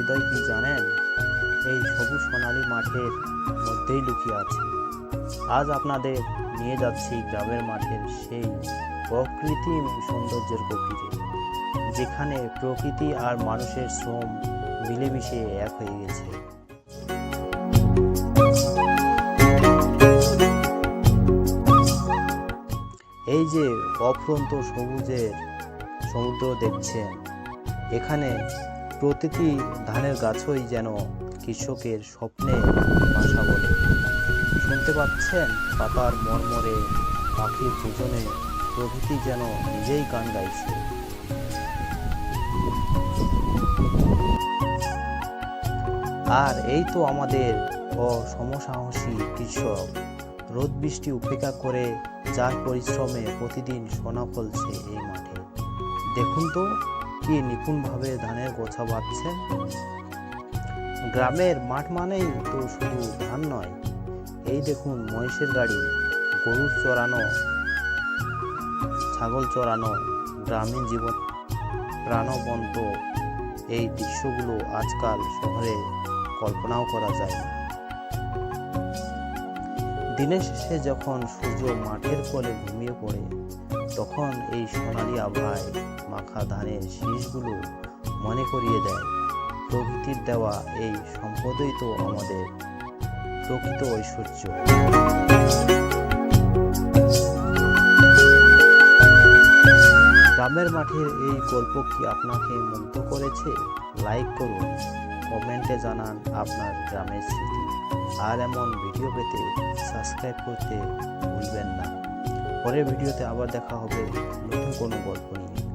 হৃদয় কি জানেন? এই সবুজ সোনালী মাঠের মধ্যেই লুকিয়ে আছে। আজ আপনাদের নিয়ে যাচ্ছি গ্রামের মাঠের সেই অকৃত্রিম সৌন্দর্যের গভীরে, যেখানে প্রকৃতি আর মানুষের শ্রম মিলেমিশে এক হয়ে গেছে। এই যে অফুরন্ত সবুজের সমুদ্র দেখছেন, এখানে প্রতিটি ধানের গাছই যেন কৃষকের স্বপ্নে ভাষা বলে। শুনতে পাচ্ছেন পাতার মর্মরে, পাখির পূজনে, প্রকৃতি যেন নিজেই গান গাইছে। আর এই তো আমাদের অসমসাহসী কৃষক, রোদ বৃষ্টি উপেক্ষা করে যার পরিশ্রমে প্রতিদিন সোনা ফলছে এই মাঠে। দেখুন তো কি নিপুণভাবে ধানের গোছা বাঁধছেন। গ্রামের মাঠ মানেই তো শুধু ধান নয়, এই দেখুন মহিষের গাড়ি, গরু চড়ানো, ছাগল চড়ানো, গ্রামীণ জীবন প্রাণবন্ত। এই দৃশ্যগুলো আজকাল শহরে কল্পনাও করা যায় না। দিনের শেষে যখন সূর্য মাঠের কোলে ঘুমিয়ে পড়ে, তখন এই সোনালি আবহাওয়ায় মাখা ধানের শীষগুলো মনে করিয়ে দেয় প্রকৃতির দেওয়া এই সম্পদই তো আমাদের প্রকৃত ঐশ্বর্য। গ্রামের মাঠের এই গল্প কি আপনাকে মুগ্ধ করেছে? লাইক করুন, কমেন্টে জানান আপনার গ্রামের স্মৃতি। আর এমন ভিডিও পেতে সাবস্ক্রাইব করতে ভুলবেন না। পরের ভিডিওতে আবার দেখা হবে নতুন কোনো গল্প নিয়ে।